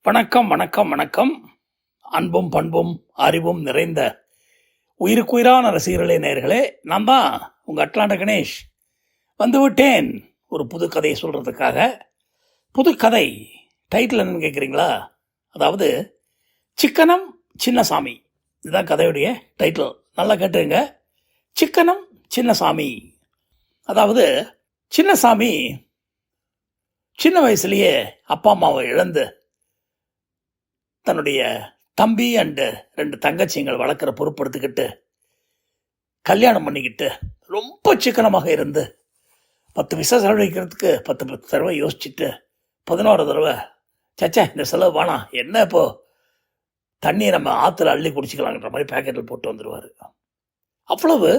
வணக்கம் வணக்கம் வணக்கம். அன்பும் பண்பும் அறிவும் நிறைந்த உயிருக்குயிரான ரசிகர்களே, நேயர்களே, நான் தான் உங்கள் அட்லாண்ட கணேஷ் வந்து விட்டேன் ஒரு புது கதையை சொல்கிறதுக்காக. புது கதை டைட்டில் என்னன்னு கேட்குறீங்களா? அதாவது சிக்கனம் சின்னசாமி, இதுதான் கதையுடைய டைட்டில். நல்லா கேட்டுங்க, சிக்கனம் சின்னசாமி. அதாவது சின்னசாமி சின்ன வயசுலேயே அப்பா அம்மாவை இழந்து தன்னுடைய தம்பி அண்டு 2 தங்கச்சிங்களை வளர்க்குற பொறுப்படுத்திக்கிட்டு கல்யாணம் பண்ணிக்கிட்டு ரொம்ப சிக்கனமாக இருந்து 10 பைசா செலவழிக்கிறதுக்கு 10 தடவை யோசிச்சுட்டு 11 தடவை சச்சா இந்த செலவு வேணாம், என்ன இப்போ தண்ணியை நம்ம ஆற்றுல அள்ளி குடிச்சிக்கலாங்கிற மாதிரி பேக்கெட்டில் போட்டு வந்துடுவார். அவ்வளவு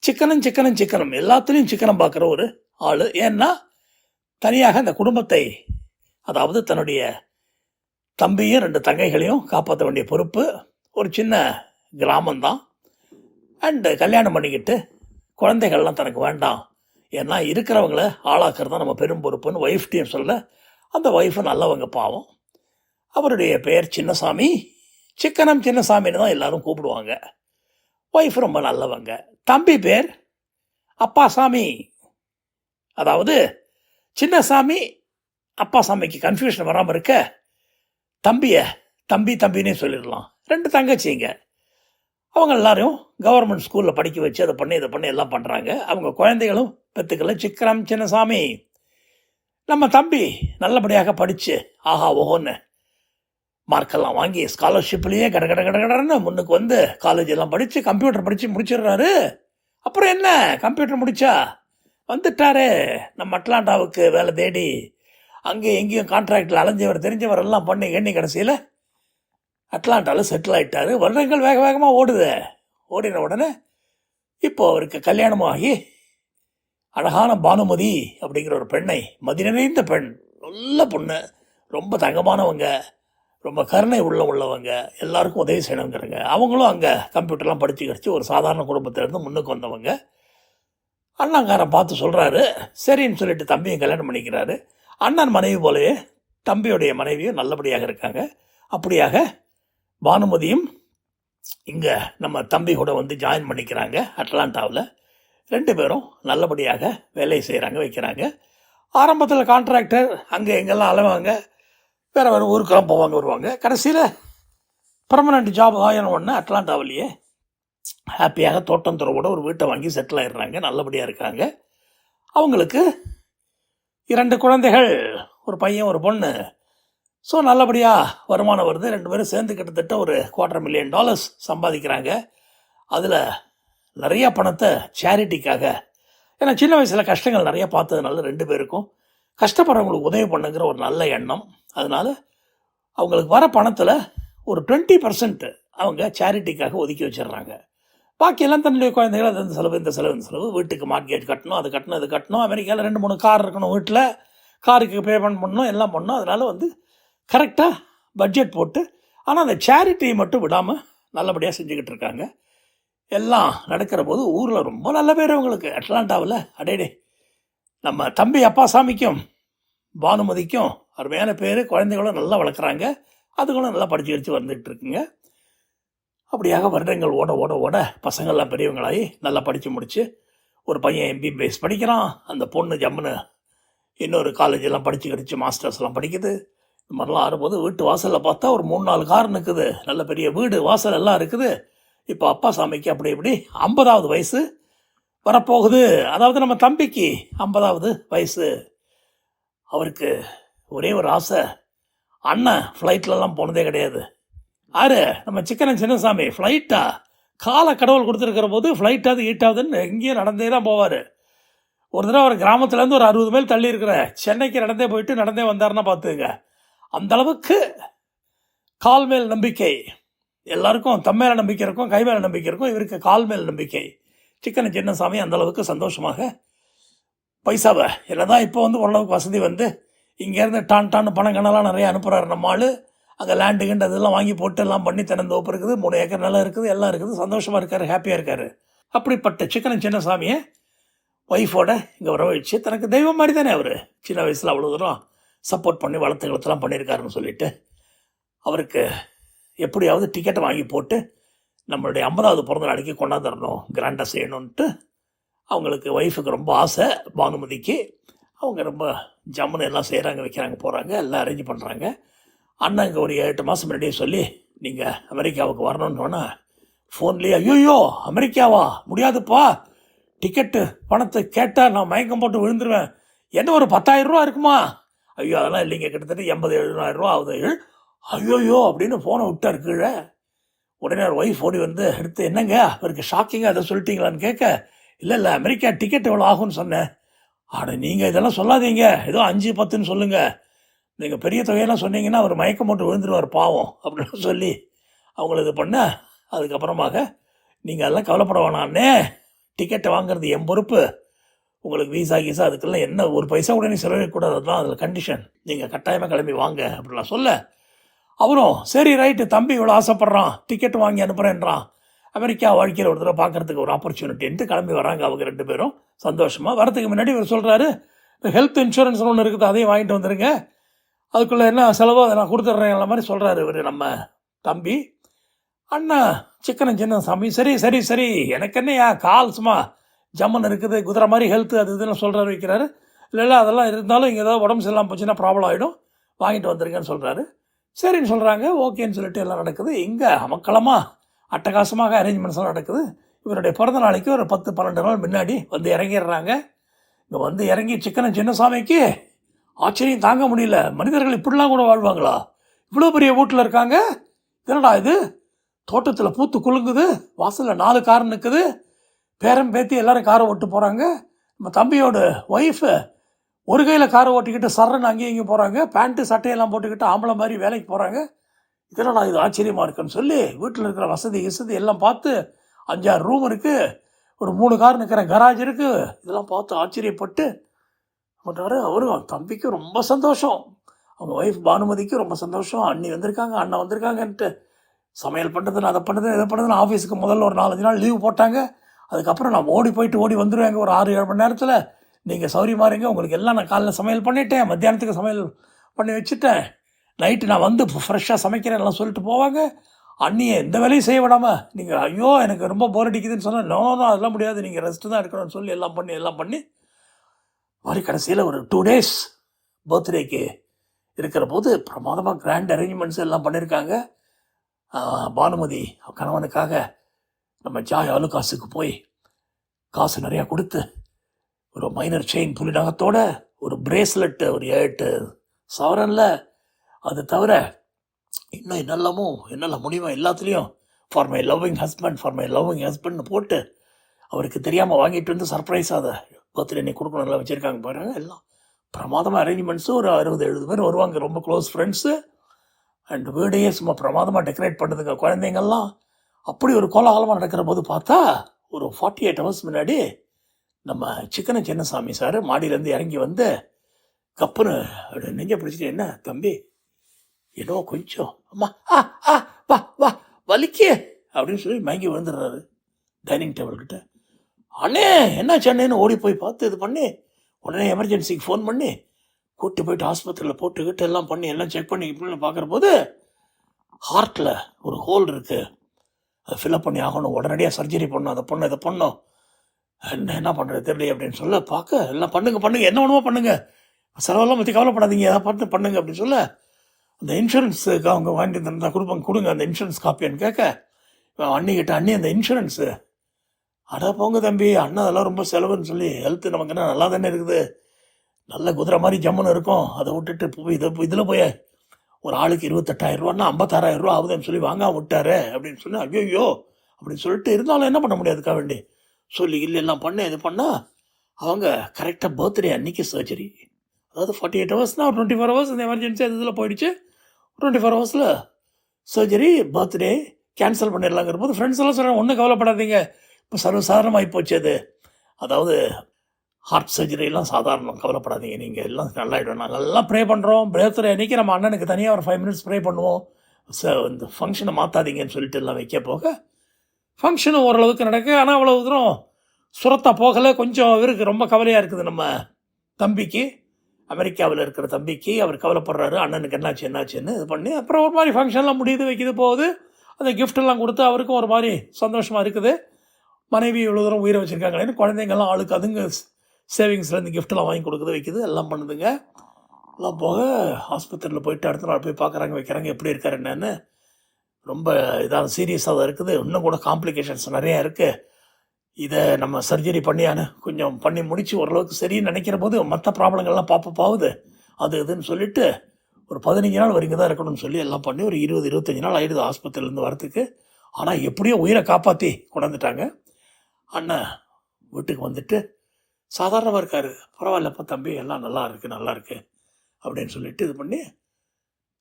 சிக்கனம் சிக்கனம் சிக்கனம், எல்லாத்துலேயும் சிக்கனம் பார்க்குற ஒரு ஆள். ஏன்னா தனியாக அந்த குடும்பத்தை, அதாவது தன்னுடைய தம்பியும் 2 தங்கைகளையும் காப்பாற்ற வேண்டிய பொறுப்பு. ஒரு சின்ன கிராமம்தான். அண்டு கல்யாணம் பண்ணிக்கிட்டு குழந்தைகள்லாம் தனக்கு வேண்டாம், ஏன்னா இருக்கிறவங்கள ஆளாக்குறது தான் நம்ம பெரும் பொறுப்புன்னு ஒய்ஃப்டையும் சொல்ல. அந்த ஒய்ஃபு நல்லவங்க, பாவம். அவருடைய பெயர் சின்னசாமி. சிக்கனம் சின்னசாமின்னு தான் எல்லாரும் கூப்பிடுவாங்க. ஒய்ஃப் ரொம்ப நல்லவங்க. தம்பி பேர் அப்பாசாமி. அதாவது சின்னசாமி அப்பாசாமிக்கு கன்ஃபியூஷன் வராமல் இருக்க தம்பியை தம்பின்னே சொல்லிடலாம். 2 தங்கச்சிங்க. அவங்க எல்லாரும் கவர்மெண்ட் ஸ்கூலில் படிக்க வச்சு அதை பண்ணி இதை பண்ணி எல்லாம் பண்ணுறாங்க. அவங்க குழந்தைகளும் பெற்றுக்கல. சிக்கனம் சின்னசாமி நம்ம தம்பி நல்லபடியாக படித்து ஆஹா ஓஹோன்னு மார்க்கெல்லாம் வாங்கி ஸ்காலர்ஷிப்லேயே கடன்னு முன்னுக்கு வந்து காலேஜ் எல்லாம் படித்து கம்ப்யூட்டர் படித்து முடிச்சிடுறாரு. அப்புறம் என்ன, கம்ப்யூட்டர் முடித்தா வந்துட்டாரு நம்ம அட்லாண்டாவுக்கு வேலை தேடி. அங்கே எங்கேயும் கான்ட்ராக்டில் அலைஞ்சவர் தெரிஞ்சவர் எல்லாம் பண்ணி எண்ணி கடைசியில் அட்லாண்டாவில் செட்டில் ஆகிட்டார். வருடங்கள் வேக வேகமாக ஓடின உடனே இப்போது அவருக்கு கல்யாணமும் ஆகி அழகான பானுமதி அப்படிங்கிற ஒரு பெண்ணை, மதி நிறைந்த பெண், நல்ல பொண்ணு, ரொம்ப தங்கமானவங்க, ரொம்ப கருணை உள்ளவங்க, எல்லாருக்கும் உதவி செய்யணுங்கிறங்க. அவங்களும் அங்கே கம்ப்யூட்டர்லாம் படித்து ஒரு சாதாரண குடும்பத்திலேருந்து முன்னுக்கு வந்தவங்க. அண்ணாங்காரன் பார்த்து சொல்கிறாரு, சரின்னு சொல்லிட்டு தம்பியும் கல்யாணம் பண்ணிக்கிறாரு. அண்ணன் மனைவி போலவே தம்பியுடைய மனைவியும் நல்லபடியாக இருக்காங்க. அப்படியாக பானுமதியும் இங்கே நம்ம தம்பி கூட வந்து ஜாயின் பண்ணிக்கிறாங்க அட்லாண்டாவில். 2 பேரும் நல்லபடியாக வேலை செய்கிறாங்க, வைக்கிறாங்க. ஆரம்பத்தில் கான்ட்ராக்டர் அங்கே எங்கெல்லாம் அலைவாங்க, வேறு ஊருக்கெல்லாம் போவாங்க வருவாங்க. கடைசியில் பர்மனெண்ட் ஜாப் ஆயிரம் ஒன்று அட்லாண்டாவிலேயே ஹாப்பியாக தோட்டந்துறவோட ஒரு வீட்டை வாங்கி செட்டில் ஆயிடுறாங்க, நல்லபடியாக இருக்காங்க. அவங்களுக்கு 2 குழந்தைகள், ஒரு பையன் ஒரு பொண்ணு. ஸோ நல்லபடியாக வருமானம் வருது. 2 பேரும் சேர்ந்து கிட்டத்தட்ட ஒரு $250,000 சம்பாதிக்கிறாங்க. அதில் நிறையா பணத்தை சேரிட்டிக்காக, ஏன்னா சின்ன வயசில் கஷ்டங்கள் நிறையா பார்த்ததுனால 2 பேருக்கும் கஷ்டப்படுறவங்களுக்கு உதவி பண்ணுங்கிற ஒரு நல்ல எண்ணம். அதனால் அவங்களுக்கு வர பணத்தில் ஒரு 20% அவங்க சேரிட்டிக்காக ஒதுக்கி வச்சிடுறாங்க. பாக்கியெல்லாம் தன்னுடைய குழந்தைகள் அது இந்த செலவு இந்த செலவு, வீட்டுக்கு மார்க்கெட் கட்டணும், அது கட்டணும் இது கட்டணும். அமெரிக்காவில் 2-3 கார் இருக்கணும், வீட்டில் காருக்கு பேமெண்ட் பண்ணணும், எல்லாம் பண்ணணும். அதனால் வந்து கரெக்டாக பட்ஜெட் போட்டு, ஆனால் அந்த சேரிட்டியை மட்டும் விடாமல் நல்லபடியாக செஞ்சுக்கிட்டு இருக்காங்க. எல்லாம் நடக்கிற போது ஊரில் ரொம்ப நல்ல பேர் அவங்களுக்கு அட்லாண்டாவில். அடேடே, நம்ம தம்பி அப்பாசாமிக்கும் பானுமதிக்கும் அருமையான பேர், குழந்தைகளும் நல்லா வளர்க்குறாங்க, அதுகளும் நல்லா படித்து வந்துட்டு இருக்குங்க. அப்படியாக வருடங்கள் ஓட பசங்கள்லாம் பெரியவங்களாகி நல்லா படித்து முடித்து, ஒரு பையன் MBBS படிக்கிறான், அந்த பொண்ணு ஜம்முன்னு இன்னொரு காலேஜெல்லாம் படித்து மாஸ்டர்ஸ்லாம் படிக்குது. இந்த மாதிரிலாம் ஆறும்போது வீட்டு வாசலில் பார்த்தா ஒரு 3-4 கார் நிற்குது, நல்ல பெரிய வீடு வாசல் எல்லாம் இருக்குது. இப்போ அப்பாசாமிக்கு அப்படி இப்படி 50வது வயசு வரப்போகுது. அதாவது நம்ம தம்பிக்கு 50வது வயசு. அவருக்கு ஒரே ஒரு ஆசை, அண்ணன் ஃப்ளைட்லலாம் போனதே கிடையாது. ஆறு நம்ம சிக்கனம் சின்னசாமி ஃப்ளைட்டா காலை கடவுள் கொடுத்துருக்கிற போது ஃப்ளைட்டாவது ஈட்டாவதுன்னு எங்கேயும் நடந்தே தான் போவார். ஒரு தடவை அவர் கிராமத்துலேருந்து ஒரு 60 மைல் தள்ளி இருக்கிற சென்னைக்கு நடந்தே போயிட்டு நடந்தே வந்தார்னா பார்த்துங்க. அந்தளவுக்கு கால் மேல் நம்பிக்கை. எல்லாருக்கும் தம்மேல நம்பிக்கை இருக்கும், கை மேலே நம்பிக்கை இருக்கும், இவருக்கு கால் மேல் நம்பிக்கை. சிக்கனம் சின்னசாமி அந்தளவுக்கு சந்தோஷமாக பைசாவை என்னதான் இப்போ வந்து ஓரளவுக்கு வசதி வந்து இங்கேருந்து டான்னு பணம் கணலாம் நிறையா அனுப்புகிறாரு நம்ம ஆள். அங்கே லேண்டு கிண்டு அதெல்லாம் வாங்கி போட்டு எல்லாம் பண்ணி திறந்தோப்பு இருக்குது, 3 ஏக்கர் நிலம் இருக்குது, எல்லாம் இருக்குது, சந்தோஷமாக இருக்கார், ஹாப்பியாக இருக்கார். அப்படிப்பட்ட சிக்கனம் சின்னசாமியை ஒய்ஃபோட இங்கே வரவழைச்சு, தனக்கு தெய்வம் மாதிரி தானே அவர் சின்ன வயசில் அவ்வளோ தூரம் சப்போர்ட் பண்ணி வளர்த்துகளத்தெல்லாம் பண்ணியிருக்காருன்னு சொல்லிட்டு அவருக்கு எப்படியாவது டிக்கெட்டை வாங்கி போட்டு நம்மளுடைய 50வது பிறந்த நாளைக்கு கொண்டாந்துடணும், கிராண்டாக செய்யணுன்ட்டு அவங்களுக்கு ஒய்ஃபுக்கு ரொம்ப ஆசை. பானுமதிக்கு அவங்க ரொம்ப ஜம்முன்னு எல்லாம் செய்கிறாங்க, வைக்கிறாங்க, போகிறாங்க, எல்லாம் அரேஞ்ச் பண்ணுறாங்க. அண்ணன் இங்கே ஒரு 8 மாதம் முன்னாடியே சொல்லி நீங்கள் அமெரிக்காவுக்கு வரணுன்னோன்னா ஃபோன்லேயே, ஐயோ அமெரிக்காவா, முடியாதுப்பா, டிக்கெட்டு பணத்தை கேட்டால் நான் மயக்கம் போட்டு விழுந்துருவேன், என்ன ஒரு 10,000 ரூபா இருக்குமா? ஐயோ அதெல்லாம் இல்லைங்க, கிட்டத்தட்ட 80,000-70,000 ரூபா ஆகுது. ஐயோயோ அப்படின்னு ஃபோனை விட்டார் கீழே. உடனே ஒரு ஒய்ஃப் ஓடி வந்து எடுத்து, என்னங்க அவருக்கு ஷாக்கிங்காக அதை சொல்லிட்டீங்களான்னு கேட்க, இல்லை அமெரிக்கா டிக்கெட் எவ்வளோ ஆகும்னு சொன்னேன். ஆனால் நீங்கள் இதெல்லாம் சொல்லாதீங்க, ஏதோ 5-10ன்னு சொல்லுங்கள், நீங்கள் பெரிய தொகையெல்லாம் சொன்னீங்கன்னா அவர் மயக்கம் போட்டு விழுந்துருவார் பாவம் அப்படின்னு சொல்லி அவங்கள இது பண்ண. அதுக்கப்புறமாக நீங்கள் அதெல்லாம் கவலைப்பட வேணான்னே, டிக்கெட்டை வாங்குறது என் பொறுப்பு, உங்களுக்கு வீசா கீசா அதுக்கெல்லாம் என்ன ஒரு பைசா கூட நீ செலவிடக்கூடாது, அதுதான் அதில் கண்டிஷன், நீங்கள் கட்டாயமாக கிளம்பி வாங்க அப்படிலாம் சொல்ல, அவரும் சரி ரைட்டு, தம்பி இவ்வளோ ஆசைப்பட்றான், டிக்கெட் வாங்கி அனுப்புகிறேன்றான், அமெரிக்கா வாழ்க்கையில் ஒரு தடவை பார்க்குறதுக்கு ஒரு ஆப்பர்ச்சுனிட்டின்ட்டு கிளம்பி வராங்க அவங்க 2 பேரும் சந்தோஷமாக. வரதுக்கு முன்னாடி இவர் சொல்கிறாரு, ஹெல்த் இன்சூரன்ஸ் ஒன்று இருக்குது, அதையும் வாங்கிட்டு வந்துடுங்க, அதுக்குள்ளே என்ன செலவோ அதை நான் கொடுத்துட்றேங்கிற மாதிரி சொல்கிறாரு இவர் நம்ம தம்பி. அண்ணா சின்ன சாமி, சரி சரி சரி, எனக்கு என்னையா கால் சும்மா ஜம்மன் இருக்குது, குதிரை மாதிரி ஹெல்த்து அது இதுன்னு சொல்கிறாரு, வைக்கிறாரு. இல்லை அதெல்லாம் இருந்தாலும் இங்கே ஏதாவது உடம்பு சரியில்லாமல் போச்சுன்னா ப்ராப்ளம் ஆகிடும், வாங்கிட்டு வந்துருங்கன்னு சொல்கிறாரு. சரின்னு சொல்கிறாங்க, ஓகேன்னு சொல்லிட்டு எல்லாம் நடக்குது. இங்கே அமக்களமாக அட்டகாசமாக அரேஞ்ச்மெண்ட்ஸ்லாம் நடக்குது. இவருடைய பிறந்த நாளைக்கு ஒரு 10-12 நாள் முன்னாடி வந்து இறங்கிடுறாங்க. இங்கே வந்து இறங்கி சின்னசாமிக்கு ஆச்சரியம் தாங்க முடியல, மனிதர்கள் இப்படிலாம் கூட வாழ்வாங்களா, இவ்வளோ பெரிய வீட்டில் இருக்காங்க, என்னடா இது, தோட்டத்தில் பூத்து குலுங்குது, வாசலில் 4 கார் நிற்குது, பேரம் பேத்தி எல்லாரும் காரை ஓட்டு போகிறாங்க, நம்ம தம்பியோட ஒய்ஃபு ஒரு கையில் காரை ஓட்டிக்கிட்டு சர்றன்னு அங்கேயும் இங்கேயும் போகிறாங்க, பேண்ட்டு சட்டையெல்லாம் போட்டுக்கிட்டு ஆம்பளை மாதிரி வேலைக்கு போகிறாங்க, இதெல்லாம் இது ஆச்சரியமாக இருக்குன்னு சொல்லி வீட்டில் இருக்கிற வசதி எல்லாம் பார்த்து 5-6 ரூம் இருக்குது, ஒரு 3 கார் நிற்கிற கராஜ் இருக்குது, இதெல்லாம் பார்த்து ஆச்சரியப்பட்டு பண்ணுறாரு. அவரும் தம்பிக்கும் ரொம்ப சந்தோஷம், அவங்க ஒய்ஃப் பானுமதிக்கும் ரொம்ப சந்தோஷம், அண்ணி வந்திருக்காங்க, அண்ணன் வந்திருக்காங்கன்ட்டு சமையல் பண்ணுறதுன்னு அதை பண்ணுறது இதை பண்ணுறதுன்னு ஆஃபீஸுக்கு முதல்ல ஒரு 4-5 நாள் லீவு போட்டாங்க. அதுக்கப்புறம் நான் ஓடி வந்துடுவேங்க ஒரு 6-7 மணி நேரத்தில், நீங்கள் சௌரியமாக இருங்க, உங்களுக்கு எல்லாம் நான் காலைல சமையல் பண்ணிட்டேன், மத்தியானத்துக்கு சமையல் பண்ணி வச்சுட்டேன், நைட்டு நான் வந்து ஃப்ரெஷ்ஷாக சமைக்கிறேன் எல்லாம் சொல்லிட்டு போவாங்க. அண்ணியை எந்த வேலையும் செய்ய விடாமல், நீங்கள் ஐயோ எனக்கு ரொம்ப போர் அடிக்குதுன்னு சொன்னால், நோ அதெல்லாம் முடியாது, நீங்கள் ரெஸ்ட்டு தான் எடுக்கணும்னு சொல்லி எல்லாம் பண்ணி மாதிரி கடைசியில் ஒரு 2 டேஸ் பர்த்டேக்கு இருக்கிற போது பிரமாதமாக கிராண்ட் அரேஞ்ச்மெண்ட்ஸ் எல்லாம் பண்ணியிருக்காங்க. பானுமதி கணவனுக்காக நம்ம ஜாய் அலுகாஸுக்கு போய் காசு நிறையா கொடுத்து ஒரு மைனர் செயின் புலி நகத்தோட ஒரு பிரேஸ்லெட்டு ஒரு 8 சவரனில், அது தவிர இன்னும் என்னெல்லாம் முடியுமோ எல்லாத்துலேயும் ஃபார் மை லவ்விங் ஹஸ்பண்ட்னு போட்டு அவருக்கு தெரியாமல் வாங்கிட்டு வந்து சர்ப்ரைஸாக அதை பர்த்டே நீ கொடுக்கணும்லாம் வச்சுருக்காங்க பாருங்கள். எல்லாம் பிரமாதமாக அரேஞ்ச்மெண்ட்ஸு, ஒரு 60-70 பேர் வருவாங்க, ரொம்ப க்ளோஸ் ஃப்ரெண்ட்ஸு. அண்ட் வீடையே சும்மா பிரமாதமாக டெக்கரேட் பண்ணுதுங்க குழந்தைங்கள்லாம். அப்படி ஒரு கோலாகலமாக நடக்கிற போது பார்த்தா ஒரு 48 ஹவர்ஸ் முன்னாடி நம்ம சின்னசாமி சார் மாடியிலேருந்து இறங்கி வந்து கப்புன்னு அப்படி நெஞ்சை பிடிச்சிட்டு, என்ன தம்பி ஏதோ கொஞ்சம் அம்மா வா வலிக்கே அப்படின்னு சொல்லி மயங்கி விழுந்துடுறாரு டைனிங் டேபிள்கிட்ட. அண்ணே என்ன சென்னைன்னு ஓடி போய் பார்த்து இது பண்ணி உடனே எமர்ஜென்சிக்கு ஃபோன் பண்ணி கூட்டி போயிட்டு ஆஸ்பத்திரியில் போட்டுக்கிட்டு எல்லாம் பண்ணி எல்லாம் செக் பண்ணி இப்படின்னு பார்க்குற போது ஹார்ட்டில் ஒரு ஹோல் இருக்குது, அதை ஃபில்அப் பண்ணி ஆகணும், உடனடியாக சர்ஜரி பண்ணணும், அதை பண்ணணும் இதை பண்ணணும், என்ன பண்ணுறது தெரியல அப்படின்னு சொல்ல பார்க்க எல்லாம் பண்ணுங்க என்ன வேணுமோ பண்ணுங்கள், செலவெல்லாம் பற்றி கவலைப்படாதீங்க, எதாவது பார்த்து பண்ணுங்க அப்படின்னு சொல்ல, அந்த இன்சூரன்ஸுக்கு அவங்க வாங்கிட்டு இருந்தால் கொடுங்க அந்த இன்சூரன்ஸ் காப்பியான்னு கேட்க, அண்ணிக்கிட்ட அண்ணி அந்த இன்சூரன்ஸு, அடா போங்க தம்பி அண்ணா அதெல்லாம் ரொம்ப செலவுன்னு சொல்லி, ஹெல்த்து நமக்கு என்ன நல்லா தானே இருக்குது, நல்ல குதிரை மாதிரி ஜம்முன்னு இருக்கும், அதை விட்டுட்டு போய் இதில் போய் ஒரு ஆளுக்கு 28,000 ரூபான்னா 56,000 ரூபா ஆகுதுன்னு சொல்லி வாங்காம விட்டாரு அப்படின்னு சொல்லி, ஐயோ அப்படின்னு சொல்லிட்டு, இருந்தாலும் என்ன பண்ண முடியாதுக்கா வேண்டி சொல்லி எல்லாம் பண்ண இது பண்ணால் அவங்க கரெக்டாக பர்த்டே அன்னைக்கு சர்ஜரி, அதாவது 48 ஹவர்ஸ்னால் ஒரு 24 ஹவர்ஸ் இந்த எமர்ஜென்சி அது இதில் போயிடுச்சு, 24 ஹவர்ஸில் சர்ஜரி, பர்த்டே கேன்சல் பண்ணிடலாங்கிற போது ஃப்ரெண்ட்ஸ் எல்லாம் சொல்கிறாங்க, ஒன்றும் கவலைப்படாதீங்க, இப்போ சர்வசாதாரணமாகி போச்சு அது, அதாவது ஹார்ட் சர்ஜரிலாம் சாதாரணம், கவலைப்படாதீங்க, நீங்கள் எல்லாம் நல்லாயிடும், நாங்கள் எல்லாம் ப்ரே பண்ணுறோம், பர்த்டே அன்றைக்கி நம்ம அண்ணனுக்கு தனியாக ஒரு 5 மினிட்ஸ் ப்ரே பண்ணுவோம், இந்த ஃபங்க்ஷனை மாற்றாதீங்கன்னு சொல்லிட்டு எல்லாம் வைக்க போக ஃபங்க்ஷனும் ஓரளவுக்கு நடக்கு. ஆனால் அவ்வளோ தூரம் சுரத்தா போகலை, கொஞ்சம் இவருக்கு ரொம்ப கவலையாக இருக்குது நம்ம தம்பிக்கு. அமெரிக்காவில் இருக்கிற தம்பிக்கு அவர் கவலைப்படுறாரு, அண்ணனுக்கு என்னாச்சுன்னு இது பண்ணி அப்புறம் ஒரு மாதிரி ஃபங்க்ஷன்லாம் முடியுது, வைக்கிது, போகுது. அந்த கிஃப்டெல்லாம் கொடுத்து அவருக்கும் ஒரு மாதிரி சந்தோஷமாக இருக்குது. மனைவி இவ்வளோ தூரம் உயிரை வச்சுருக்காங்களேன்னு குழந்தைங்கள்லாம் ஆளுக்கு அதுங்க சேவிங்ஸ்லேருந்து கிஃப்டெல்லாம் வாங்கி கொடுக்குது, வைக்கிது, எல்லாம் பண்ணுதுங்க. எல்லாம் போக ஆஸ்பத்திரியில் போயிட்டு அடுத்த நாள் போய் பார்க்குறாங்க, வைக்கிறாங்க, எப்படி இருக்காரு என்னன்னு. ரொம்ப இதாக சீரியஸாக தான் இருக்குது, இன்னும் கூட காம்ப்ளிகேஷன்ஸ் நிறையா இருக்குது. இதை நம்ம சர்ஜரி கொஞ்சம் பண்ணி முடித்து ஓரளவுக்கு சரின்னு நினைக்கிற போது மற்ற ப்ராப்ளங்கள்லாம் பாவுது, அது இதுன்னு சொல்லிவிட்டு ஒரு 15 நாள் வரைக்கும் தான் இருக்கணும்னு சொல்லி எல்லாம் பண்ணி ஒரு 20-25 நாள் ஆகிடுது ஆஸ்பத்திரியிலேருந்து வரத்துக்கு. ஆனால் எப்படியோ உயிரை காப்பாற்றி கொண்டாந்துட்டாங்க. அண்ணன் வீட்டுக்கு வந்துட்டு சாதாரணமாக இருக்கார், பரவாயில்லப்பா தம்பி, எல்லாம் நல்லா இருக்குது அப்படின்னு சொல்லிட்டு இது பண்ணி,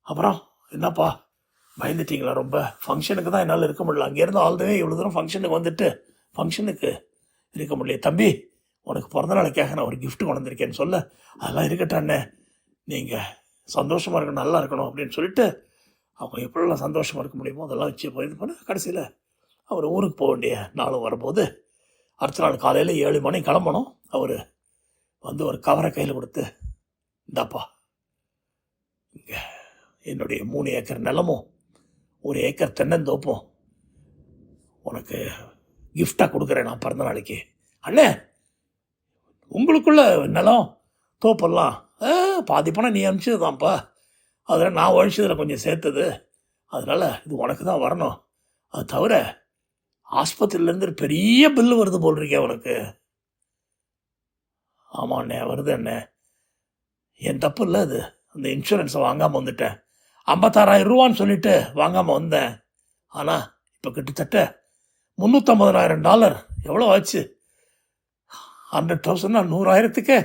அப்புறம் என்னப்பா பயந்துட்டிங்களா ரொம்ப? ஃபங்க்ஷனுக்கு தான் என்னால் இருக்க முடியல, அங்கேருந்து ஆல்ரெடி இவ்வளோ தூரம் ஃபங்க்ஷனுக்கு வந்துட்டு ஃபங்க்ஷனுக்கு இருக்க முடியல தம்பி, உனக்கு பிறந்த நாளைக்காக நான் ஒரு கிஃப்ட் கொண்டு வந்திருக்கேன்னு சொல்ல, அதெல்லாம் இருக்கட்டாண்ணே, நீங்கள் சந்தோஷமாக இருக்கணும், நல்லா இருக்கணும் அப்படின்னு சொல்லிட்டு அவங்க எப்படிலாம் சந்தோஷமாக இருக்க முடியுமோ அதெல்லாம் வச்சு இது பண்ண கடைசியில் அவர் ஊருக்கு போக வேண்டிய நாளும் வரும்போது அடுத்த நாள் காலையில் 7 மணி கிளம்பணும். அவர் வந்து ஒரு கவரை கையில் கொடுத்து, இந்தாப்பா, இங்கே என்னுடைய 3 ஏக்கர் நிலமும் 1 ஏக்கர் தென்னந்தோப்பும் உனக்கு கிஃப்டாக கொடுக்குறேன் நான் பிறந்த நாளைக்கு. அண்ணே, உங்களுக்குள்ள நிலம் தோப்பெல்லாம் பாதி பணம் நீ அனுப்பிச்சது தான்ப்பா, அதில் நான் உழைச்சதில் கொஞ்சம் சேர்த்தது, அதனால் இது உனக்கு தான் வரணும். அது தவிர ஆஸ்பத்திரியிலேருந்து பெரிய பில்லு வருது போல் இருக்கே உனக்கு. ஆமாம் அண்ணே, வருது அண்ணே, என் தப்பு இல்லை அது, அந்த இன்சூரன்ஸை வாங்காமல் வந்துட்டேன். 56,000 ரூபான்னு சொல்லிட்டு வாங்காமல் வந்தேன். ஆனால் இப்போ கிட்டத்தட்ட $350,000 எவ்வளோ ஆச்சு? 100,000 100,000க்கு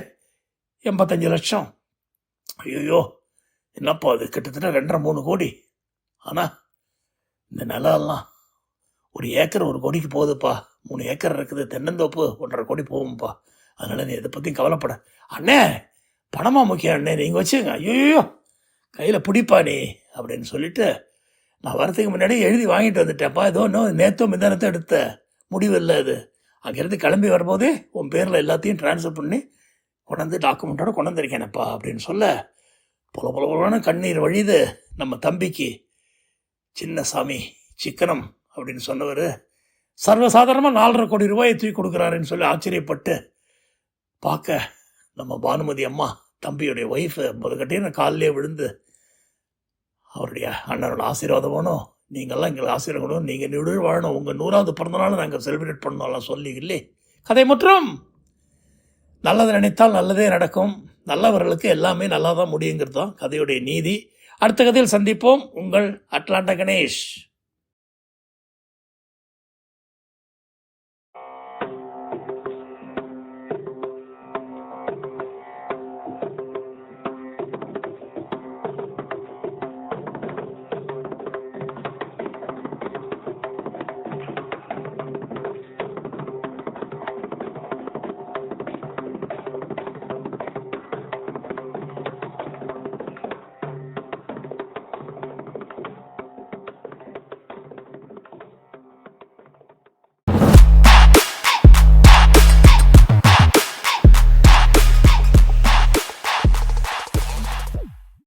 85 லட்சம். ஐயோ, என்னப்பா அது, கிட்டத்தட்ட 2.5-3 கோடி. ஆனால் இந்த நிலம்லாம் 1 ஏக்கர் 1 கோடிக்கு போகுதுப்பா, 3 ஏக்கர் இருக்குது, தென்னந்தோப்பு 1.5 கோடி போகும்ப்பா. அதனால் நீ இதை பற்றி கவலைப்பட. அண்ணே, பணமா முக்கியம் அண்ணே, நீங்கள் வச்சுங்க. ஐயோ, கையில் பிடிப்பா நீ அப்படின்னு சொல்லிட்டு நான் வரத்துக்கு முன்னாடி எழுதி வாங்கிட்டு வந்துட்டேன்ப்பா. ஏதோ இன்னும் நேற்றோ மிதானத்தை எடுத்த முடிவு இல்லை அது. அங்கேருந்து கிளம்பி வரும்போதே உன் பேரில் எல்லாத்தையும் ட்ரான்ஸ்ஃபர் பண்ணி கொண்டாந்து டாக்குமெண்ட்டோட கொண்டாந்துருக்கேனப்பா அப்படின்னு சொல்ல, பொல கண்ணீர் வழிது நம்ம தம்பிக்கு. சின்னசாமி சிக்கனம் அப்படின்னு சொன்னவர் சர்வசாதாரணமாக 4.5 கோடி ரூபாயை தூக்கி கொடுக்குறாருன்னு சொல்லி ஆச்சரியப்பட்டு பார்க்க, நம்ம பானுமதி அம்மா தம்பியுடைய ஒய்ஃபு முதற்கட்டையும் காலிலே விழுந்து அவருடைய அண்ணனோட ஆசீர்வாதம் வேணும், நீங்கள்லாம் எங்களை ஆசீர்வாதம், நீங்கள் நின்று வாழணும், உங்கள் 100வது பிறந்தநாள் நாங்கள் செலிப்ரேட் பண்ணோம்லாம் சொல்லி இல்லை. கதை முற்றும். நல்லது நினைத்தால் நல்லதே நடக்கும், நல்லவர்களுக்கு எல்லாமே நல்லா தான் முடியுங்கிறது தான் கதையுடைய நீதி. அடுத்த கதையில் சந்திப்போம். உங்கள் அட்லாண்டா கணேஷ்.